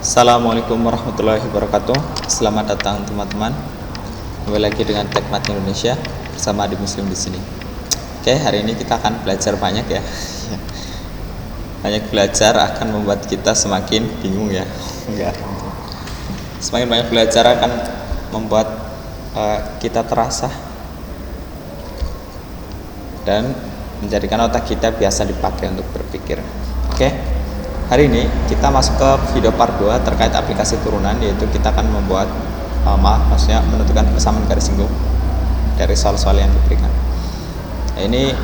Assalamualaikum warahmatullahi wabarakatuh. Selamat datang teman-teman. Kembali lagi dengan Tekmat Indonesia bersama Adi Muslim di sini. Oke, hari ini kita akan belajar banyak ya. Banyak belajar akan membuat kita semakin bingung ya. Enggak. Semakin banyak belajar akan membuat kita terasa dan menjadikan otak kita biasa dipakai untuk berpikir. Oke. Hari ini kita masuk ke video part 2 terkait aplikasi turunan, yaitu kita akan membuat maksudnya menentukan persamaan garis singgung dari soal-soal yang diberikan. Nah, ini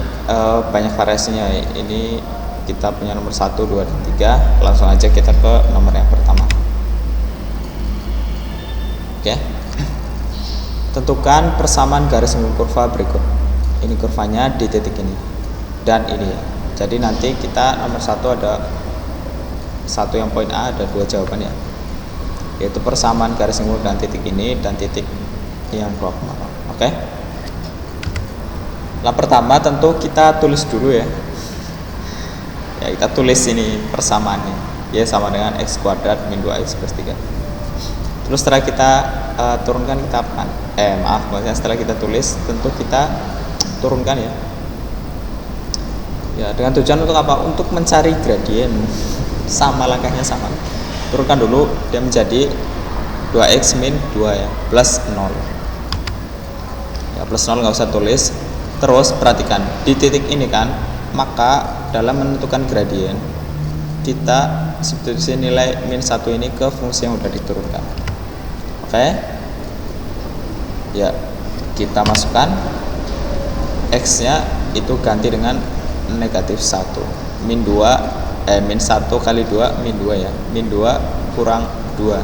banyak variasinya. Ini kita punya nomor 1, 2, dan 3. Langsung aja kita ke nomor yang pertama. Oke. Tentukan persamaan garis singgung kurva berikut. Ini kurvanya di titik ini dan ini ya. Jadi nanti kita nomor 1 ada satu yang poin A, ada 2 jawaban ya, yaitu persamaan garis singgung dan titik ini dan titik yang 2,0. Oke. Nah, pertama tentu kita tulis dulu ya. Ya, kita tulis ini persamaannya. Ya, sama dengan x kuadrat min 2x plus 3. Terus setelah kita turunkan, kita apakan? Maksudnya setelah kita tulis, tentu kita turunkan ya. Ya, dengan tujuan untuk apa? Untuk mencari gradien. Sama langkahnya sama. Turunkan dulu, dia menjadi 2x min 2 ya, plus 0. Ya, plus 0 nggak usah tulis. Terus perhatikan di titik ini kan, maka dalam menentukan gradien kita substitusi nilai min 1 ini ke fungsi yang udah diturunkan. Oke. Ya, kita masukkan x nya itu ganti dengan negatif 1. Min 1 kali 2 min 2 ya. Min 2 kurang 2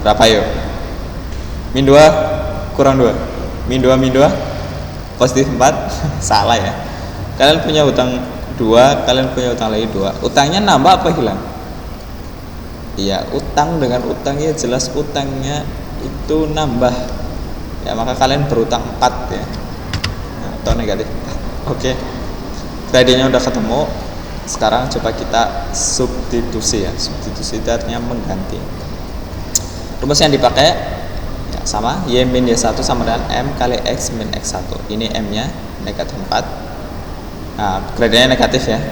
berapa yuk? Min 2 kurang 2. Min 2 positif 4. Salah ya. Kalian punya utang 2, kalian punya utang lagi 2. Utangnya nambah apa hilang? Iya, utang dengan utang ya jelas utangnya itu nambah. Ya, maka kalian berutang 4 ya. Nah, atau negatif 4. Oke. Gradiennya udah ketemu. Sekarang coba kita substitusi ya. Substitusi itu artinya mengganti. Rumus yang dipakai ya, sama, y min y1 sama dengan m kali x min x1. Ini m nya negatif 4. Nah, gradiennya negatif ya.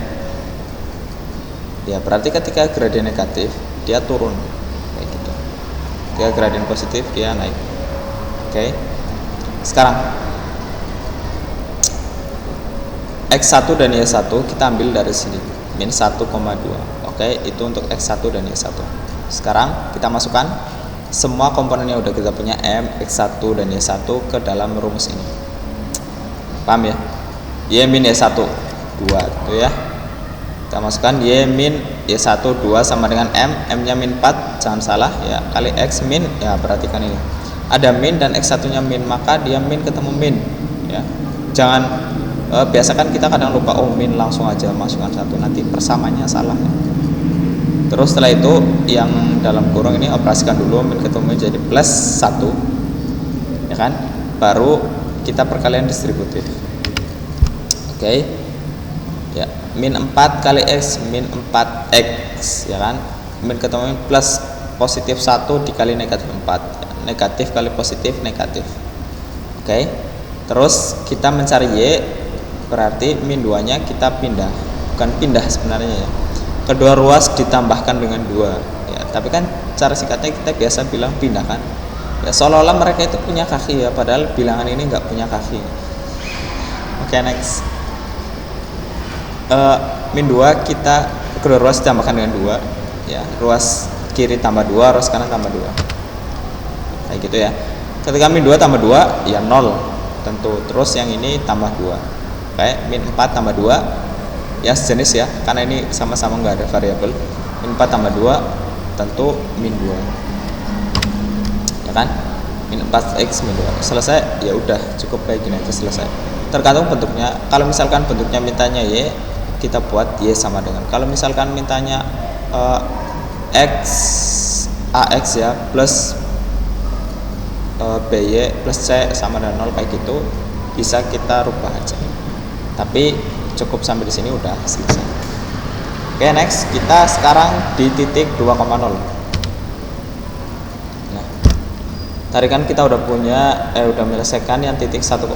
Ya, berarti ketika gradien negatif dia turun kayak gitu. Ketika gradien positif dia naik. Oke. Sekarang x1 dan y1 kita ambil dari sini, min 1,2. Oke, itu untuk x1 dan y1. Sekarang kita masukkan semua komponen yang udah kita punya m, x1 dan y1 ke dalam rumus ini. Paham ya? Y min y1 2 itu ya. Kita masukkan y min y1 2 sama dengan m nya min 4, jangan salah ya, kali x min, ya perhatikan ini. Ada min dan x1 nya min, maka dia min ketemu min ya. Jangan biasakan kita kadang lupa min, langsung aja masukkan 1, nanti persamaannya salah ya. Terus setelah itu yang dalam kurung ini operasikan dulu, min ketemu jadi plus 1 ya kan, baru kita perkalian distributif. Oke. Ya, min 4 kali x min 4x ya kan, min ketemu plus positif 1 dikali negatif 4, negatif kali positif negatif. Oke. Terus kita mencari y, berarti min 2 nya kita pindah, bukan pindah sebenarnya ya, kedua ruas ditambahkan dengan 2 ya, tapi kan cara singkatnya kita biasa bilang pindah kan ya, seolah-olah mereka itu punya kaki ya, padahal bilangan ini nggak punya kaki. Oke, next. Min 2 kita kedua ruas ditambahkan dengan 2 ya, ruas kiri tambah 2, ruas kanan tambah 2 kayak gitu ya. Ketika min 2 tambah 2 ya 0 tentu, terus yang ini tambah 2. Oke, min 4 tambah 2 ya sejenis ya, karena ini sama-sama nggak ada variabel. Min 4 tambah 2 tentu min 2 ya kan, min 4x min 2. Selesai ya, udah cukup kayak gini aja, selesai. Tergantung bentuknya. Kalau misalkan bentuknya mintanya y, kita buat y sama dengan, kalau misalkan mintanya ax ya plus by plus c sama dengan 0 kayak gitu, bisa kita rubah aja. Tapi cukup sampai di sini udah selesai. Oke, next kita sekarang di titik 2,0. Nah, tadi kan kita udah punya udah menyelesaikan yang titik 1,2.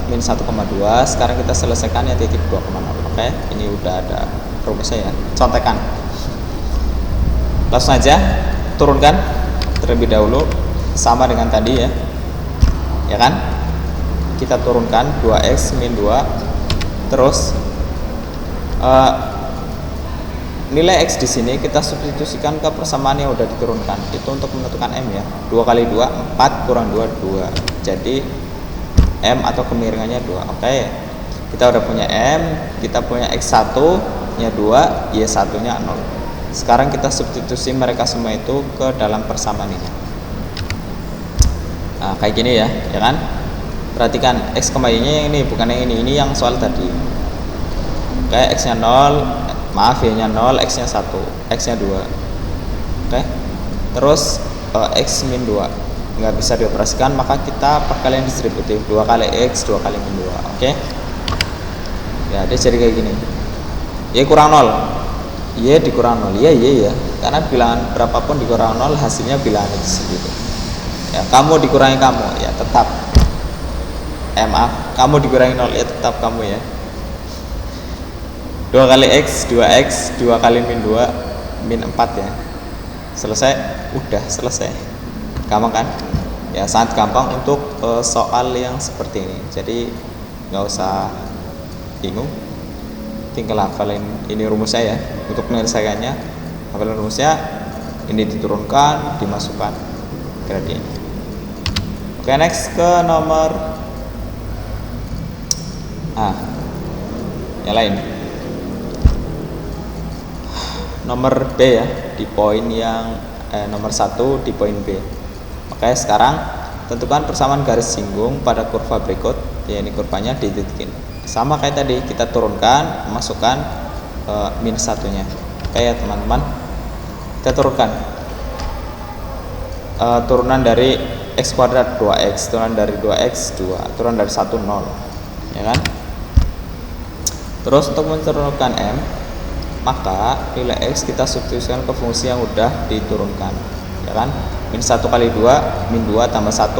Sekarang kita selesaikan yang titik 2,0. Oke, ini udah ada rumusnya ya. Contekan. Langsung aja turunkan terlebih dahulu sama dengan tadi ya. Ya kan? Kita turunkan 2x min 2. Terus nilai x di sini kita substitusikan ke persamaan yang udah diturunkan. Itu untuk menentukan m ya. 2 kali 2 4 kurang 2 2. Jadi m atau kemiringannya 2. Oke. Kita udah punya m, kita punya x1 nya 2, y1 nya 0. Sekarang kita substitusi mereka semua itu ke dalam persamaan ini. Nah, kayak gini ya, ya kan? Perhatikan x, y nya yang ini, bukan yang ini yang soal tadi. Oke, x nya 0, maaf y nya 0, x nya 1, x nya 2. Oke. Terus x min 2 nggak bisa dioperasikan, maka kita perkalian distributif 2 kali x 2 kali min 2. Oke. Ya, dia jadi kayak gini. Y kurang 0, y dikurang 0, y ya, karena bilangan berapapun dikurang 0 hasilnya bilangan itu segitu. Ya, kamu dikurangi kamu ya tetap maaf, kamu dikurangi 0 ya tetap kamu ya. 2 kali x 2x 2 kali min 2 min 4 ya. Selesai, udah selesai. Gampang kan? Ya sangat gampang untuk soal yang seperti ini. Jadi nggak usah bingung, tinggal hafalin ini rumusnya ya. Untuk menyelesaikannya hafalin rumusnya, ini diturunkan, dimasukkan gradien. Oke, next ke nomor yang lain. Nomor B ya, di poin yang nomor 1 di poin B. Oke, sekarang tentukan persamaan garis singgung pada kurva berikut. Ya, ini kurvanya dititikin. Sama kayak tadi, kita turunkan, masukkan min 1-nya. Oke ya teman-teman, kita turunkan turunan dari x kuadrat 2x, turunan dari 2x 2, turunan dari 1 0, ya kan? Terus untuk menurunkan m, maka nilai x kita substitusikan ke fungsi yang udah diturunkan, ya kan? Min 1 kali 2, min 2 tambah 1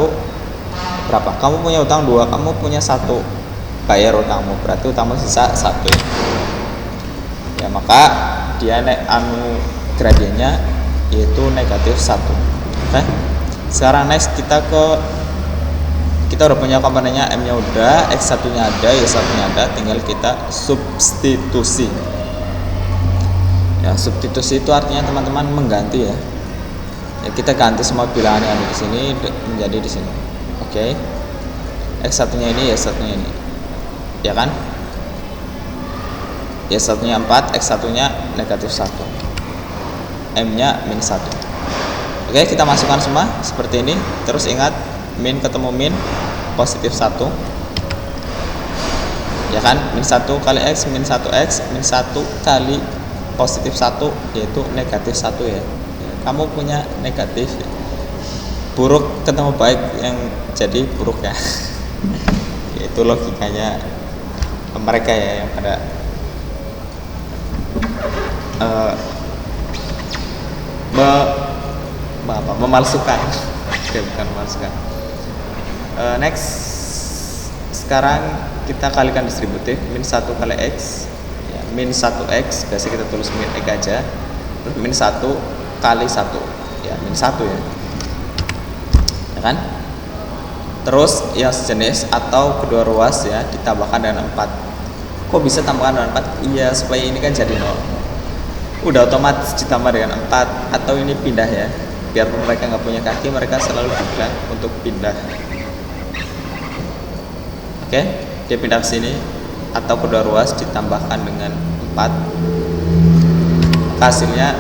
berapa? Kamu punya utang 2, kamu punya 1, bayar utangmu, berarti utangmu sisa 1 ya, maka dia gradiennya yaitu negatif 1. Oke, sekarang next kita udah punya komponennya, m nya udah, x1 nya ada, y1 nya ada, tinggal kita substitusi. Ya, substitusi itu artinya teman-teman mengganti ya. Ya, kita ganti semua bilangan yang ada di sini menjadi di sini. Oke. X1 nya ini, Y1 nya ini. Ya kan? Y1 nya 4, X1 nya negatif 1. M nya min 1. Oke, kita masukkan semua seperti ini. Terus ingat, min ketemu min, positif 1. Ya kan? Min 1 kali X, min 1X, min 1 kali positif 1 yaitu negatif 1 ya. Kamu punya negatif ya. Buruk ketemu baik, yang jadi buruk ya. Itu logikanya mereka ya yang pada memalsukan. Oke, bukan memalsukan. Next, sekarang kita kalikan distributif, min 1 kali X ya, min 1X, biasa kita tulis min X aja, terus min 1 kali 1 ya, min 1 ya, ya kan? Terus yang sejenis atau kedua ruas ya ditambahkan dengan 4. Kok bisa tambahkan dengan 4? Iya, supaya ini kan jadi 0. Udah otomatis ditambah dengan 4. Atau ini pindah ya, biar mereka nggak punya kaki, mereka selalu dibilang untuk pindah. Oke, dia pindah ke sini. Atau kedua ruas ditambahkan dengan 4. Hasilnya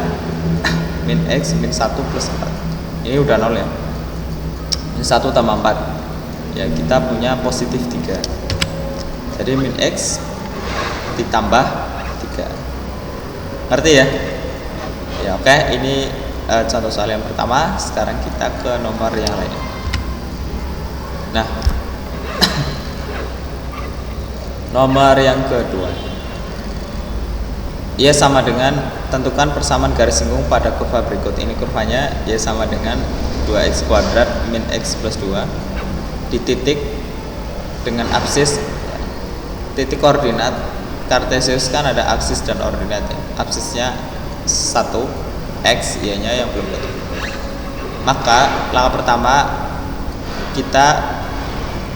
min X min 1 plus 4. Ini udah 0 ya. Min 1 tambah 4 ya, kita punya positif 3. Jadi min X ditambah 3. Ngerti ya? Ya, oke, ini contoh soal yang pertama. Sekarang kita ke nomor yang lain. Nah, nomor yang kedua. Y sama dengan tentukan persamaan garis singgung pada kurva berikut. Ini kurvanya Y sama dengan 2x kuadrat min x plus 2 di titik dengan absis titik koordinat Kartesius kan ada absis dan ordinat ya. Absisnya 1 x, y nya yang belum tentu. Maka langkah pertama kita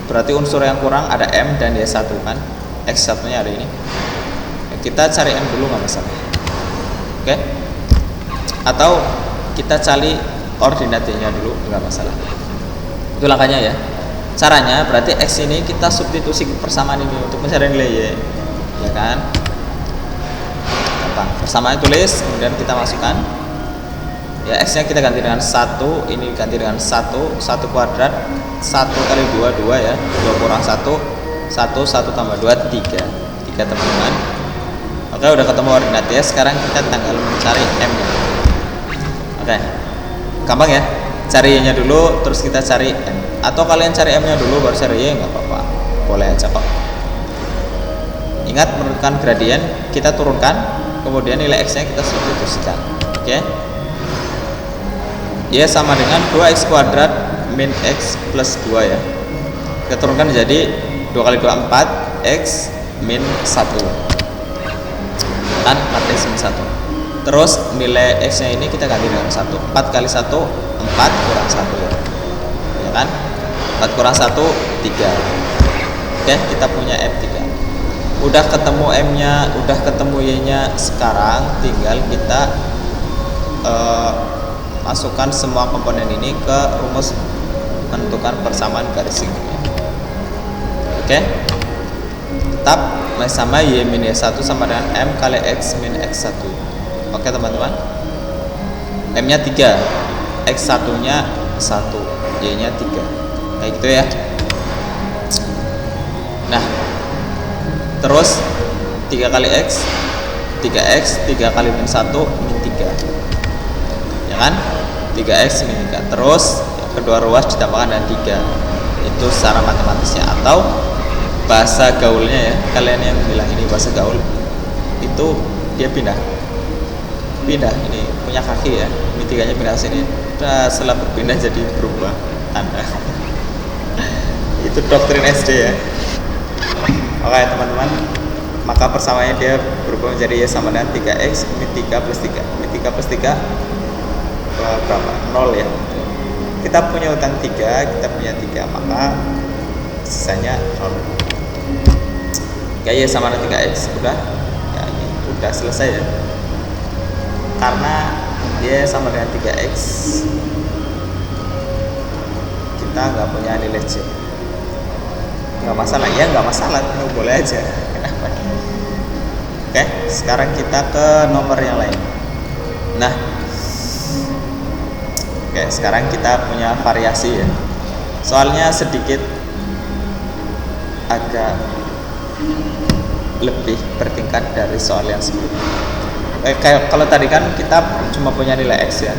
berarti unsur yang kurang ada m dan y1 kan, x1 nya ada ini. Kita cari m dulu nggak masalah, oke? Atau kita cari ordinat y-nya dulu nggak masalah. Itu langkahnya ya. Caranya berarti x ini kita substitusi ke persamaan ini untuk mencari nilai y, ya kan? Gampang. Persamaan tulis, kemudian kita masukkan. Ya x-nya kita ganti dengan 1, ini ganti dengan 1 kuadrat, 1 kali 2 2 ya, 2 kurang 1 1 tambah 2 3 teman-teman. Oke, udah ketemu ordinat ya. Sekarang kita tinggal mencari m nya. Oke, gampang ya. Cari y nya dulu, terus kita cari m. Atau kalian cari m nya dulu baru cari y, nggak apa-apa, boleh aja kok. Ingat menentukan gradien, kita turunkan, kemudian nilai x nya kita substitusikan. Oke, y sama dengan 2x kuadrat min x plus 2 ya. Kita turunkan jadi 2 kali 2 4 x min 1 kan, 4x min 1. Terus nilai x nya ini kita ganti dengan 1. 4 kali 1 4 kurang 1 ya kan, 4 kurang 1 3. Oke, kita punya m3. Udah ketemu m nya, udah ketemu y nya. Sekarang tinggal kita masukkan semua komponen ini ke rumus menentukan persamaan garis singgungnya. Oke, tetap sama y min y1 sama dengan m kali x min x1. Oke teman-teman, m nya 3, x1 nya 1, y nya 3, kayak gitu ya. Nah, terus 3 kali x 3x, 3 kali min 1 min 3 ya kan, 3x min 3. Terus kedua ruas ditambahkan dengan 3. Itu secara matematisnya. Atau bahasa gaulnya ya, kalian yang bilang ini bahasa gaul, itu dia pindah ini punya kaki ya, ini 3 nya pindah sini. Nah, setelah berpindah jadi berubah tanda. Itu doktrin SD ya. Oke teman-teman, maka persamaannya dia berubah menjadi y sama dengan 3x min 3 plus 3. Min 3 plus 3 berapa? 0 ya. Kita punya utang 3, kita punya 3, maka sisanya 0. Oke, y sama dengan 3x udah ya, ini udah selesai ya. Karena y sama dengan 3x, kita nggak punya nilai c. Nggak masalah ya, nggak masalah, boleh aja. Kenapa? Oke, sekarang kita ke nomor yang lain. Nah, oke, sekarang kita punya variasi ya. Soalnya sedikit agak lebih bertingkat dari soal yang sebelumnya. Kayak kalau tadi kan kita cuma punya nilai x ya,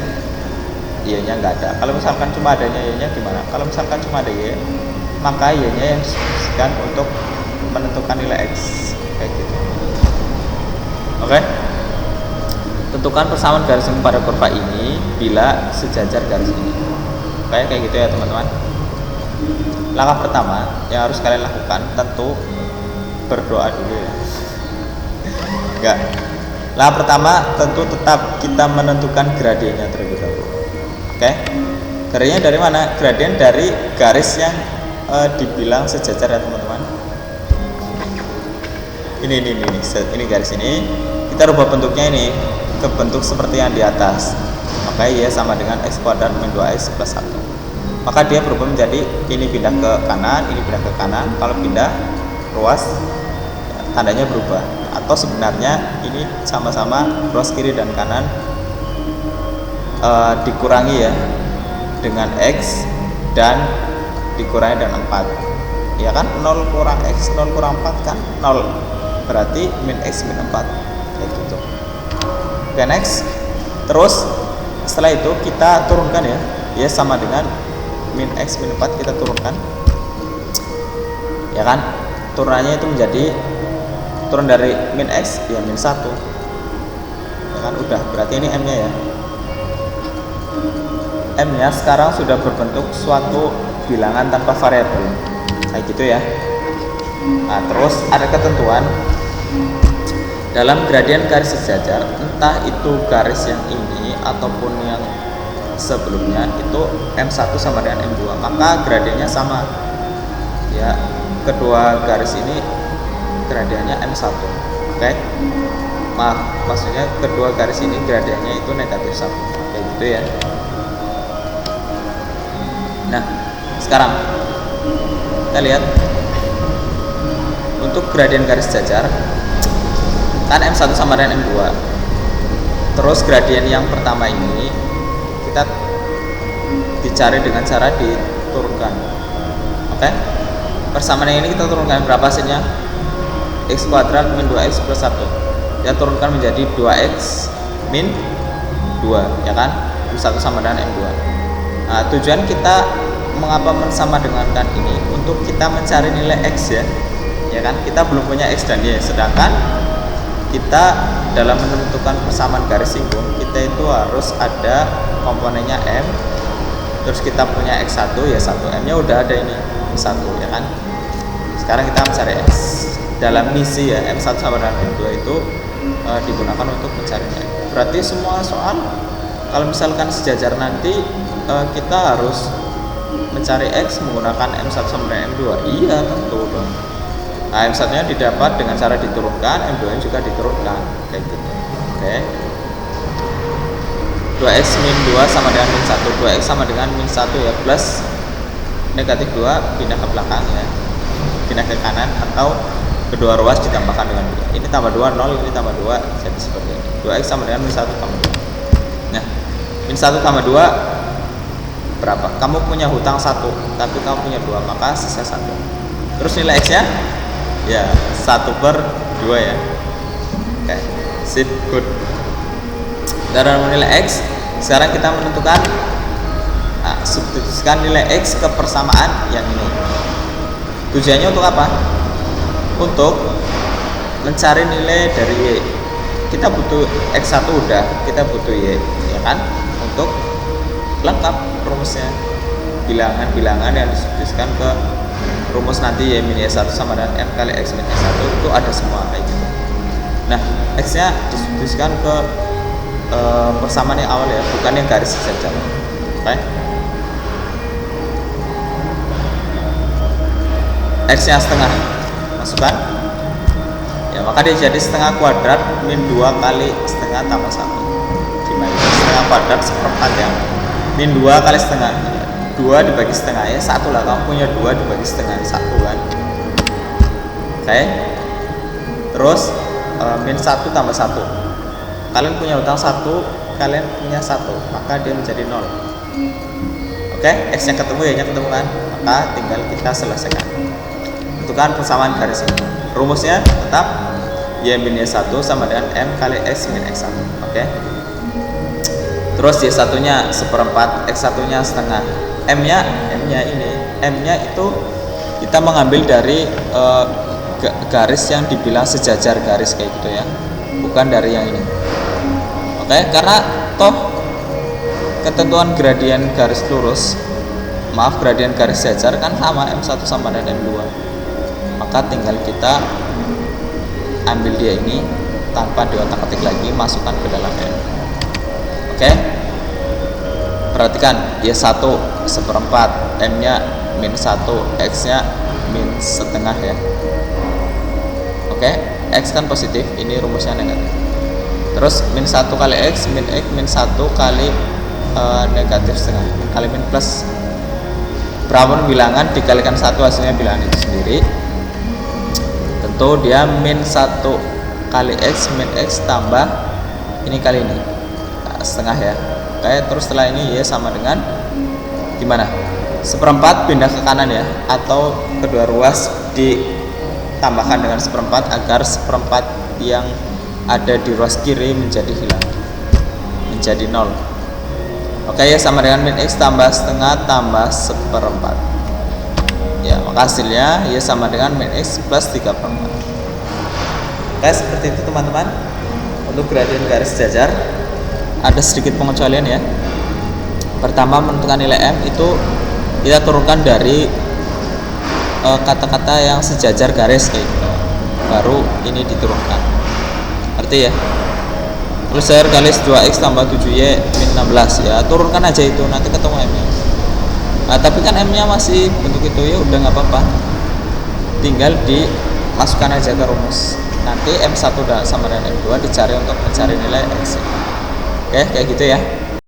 y-nya nggak ada. Kalau misalkan cuma adanya y-nya gimana? Kalau misalkan cuma ada y, maka y-nya yang disubstitusikan untuk menentukan nilai x, kayak gitu. Oke, tentukan persamaan garis singgung pada kurva ini bila sejajar garis ini. Oke, kayak gitu ya teman-teman. Langkah pertama yang harus kalian lakukan tentu berdoa dulu ya. Enggak. Langkah pertama tentu tetap kita menentukan gradiennya terlebih dahulu. Oke, gradiennya dari mana? Gradien dari garis yang dibilang sejajar ya teman-teman. Ini garis ini kita rubah bentuknya ini ke bentuk seperti yang di atas. Maka y sama dengan x kuadrat min 2x plus 1. Maka dia berubah menjadi ini pindah ke kanan, ini pindah ke kanan. Kalau pindah ruas tandanya berubah. Atau sebenarnya ini sama-sama ruas kiri dan kanan dikurangi ya dengan x dan dikurangi dengan 4 ya kan, 0 kurang x 0 kurang 4 kan 0, berarti min x min 4 kayak gitu. Oke, next. Terus setelah itu kita turunkan ya sama dengan min x min 4 kita turunkan ya kan, turunannya itu menjadi turun dari min x ya min 1 ya kan udah, berarti ini M nya ya, M nya sekarang sudah berbentuk suatu bilangan tanpa variabel kayak gitu ya. Nah, terus ada ketentuan dalam gradien garis sejajar, entah itu garis yang ini ataupun yang sebelumnya, itu M1 sama dengan M2, maka gradiennya sama ya. Kedua garis ini gradiennya M1, oke? Maksudnya kedua garis ini gradiennya itu negatif 1 kayak gitu ya. Nah, sekarang kita lihat untuk gradien garis sejajar kan M1 sama dengan M2. Terus gradien yang pertama ini kita dicari dengan cara diturunkan. Oke? Persamaan yang ini kita turunkan, berapa hasilnya? X kuadrat min 2x plus 1. Kita turunkan menjadi 2x min 2, ya kan? M1 sama dengan M2. Nah, tujuan kita mengapa mensama dengankan ini untuk kita mencari nilai X ya. Ya kan? Kita belum punya X dan Y, sedangkan kita dalam menentukan persamaan garis singgung kita itu harus ada komponennya M, terus kita punya X1 ya 1, M nya udah ada ini 1 ya kan. Sekarang kita mencari X dalam misi ya, M1 sama dengan M2 itu digunakan untuk mencari X. Berarti semua soal kalau misalkan sejajar nanti kita harus mencari X menggunakan M1 sama dengan M2. Iya tentu dong. Nah, M1 nya didapat dengan cara diturunkan, M2 nya juga diturunkan kayak gitu. Oke. 2x min 2 sama dengan min 1, 2x sama dengan min 1 ya, plus negatif 2 pindah ke belakang ya, pindah ke kanan, atau kedua ruas ditambahkan dengan 2. Ini tambah 2 0, ini tambah 2, jadi seperti ini. 2x sama dengan min 1 tambah 2. Nah, min 1 tambah 2 berapa? Kamu punya hutang 1, tapi kamu punya 2, maka sisa 1. Terus nilai X nya ya 1/2 ya. Oke, sip, good. Dalam nilai X, sekarang kita menentukan substitusikan nilai X ke persamaan yang ini. Tujuannya untuk apa? Untuk mencari nilai dari Y. Kita butuh X1 udah, kita butuh Y ya kan, untuk lengkap rumusnya, bilangan-bilangan yang disubstitusikan ke rumus nanti Y min Y1 sama dengan M kali X min Y1 itu ada semua kayak gitu. Nah, X nya disubstitusikan ke persamaan yang awal ya, bukan yang garis sejajar. Oke? X nya setengah, masukkan ya, maka dia jadi setengah kuadrat min 2 kali setengah tambah 1. Gimana? Setengah kuadrat seperempat ya, min 2 kali setengah, 2 dibagi setengah ya 1 lah, kamu punya 2 dibagi setengah 1 kan. Oke? Terus min 1 tambah 1, kalian punya utang 1, kalian punya 1, maka dia menjadi 0. Oke? X nya ketemu, Y nya ketemu kan, maka tinggal kita selesaikan. Tentukan persamaan garis ini. Rumusnya tetap Y min Y1 sama dengan M kali X min X1. Oke? Terus Y1 nya seperempat, X1 nya setengah. M nya ini, M nya itu kita mengambil dari garis yang dibilang sejajar garis kayak gitu ya, bukan dari yang ini. Oke, karena toh ketentuan gradien garis lurus, gradien garis sejajar kan sama, M1 sama dengan M2, maka tinggal kita ambil dia ini tanpa diotak-atik lagi, masukkan ke dalam M. Oke, perhatikan Y1 seperempat, M nya min 1, X nya min setengah ya. Oke, X kan positif, ini rumusnya negatif. Terus min 1 kali X min 1 kali negatif setengah kali min plus, berapapun bilangan dikalikan 1 hasilnya bilangan itu sendiri. Tentu dia min 1 kali X min X tambah ini kali ini setengah ya. Oke, terus setelah ini Y sama dengan gimana? Seperempat pindah ke kanan ya, atau kedua ruas ditambahkan dengan seperempat agar seperempat yang ada di ruas kiri menjadi hilang, menjadi 0. Oke, ya sama dengan min X tambah setengah tambah seperempat ya, maka hasilnya ya sama dengan min X plus 3/4. Oke, seperti itu teman-teman untuk gradien garis sejajar ada sedikit pengecualian ya. Pertama, menentukan nilai M itu kita turunkan dari kata-kata yang sejajar garis kayak gitu. Baru ini diturunkan. Arti ya. Terus saya garis 2x tambah 7y min 16 ya, turunkan aja itu nanti ketemu M nya. Nah, tapi kan M nya masih bentuk itu ya udah nggak apa-apa. Tinggal dimasukkan aja ke rumus. Nanti M1 sama dengan M2 dicari untuk mencari nilai X. Oke, kayak gitu ya.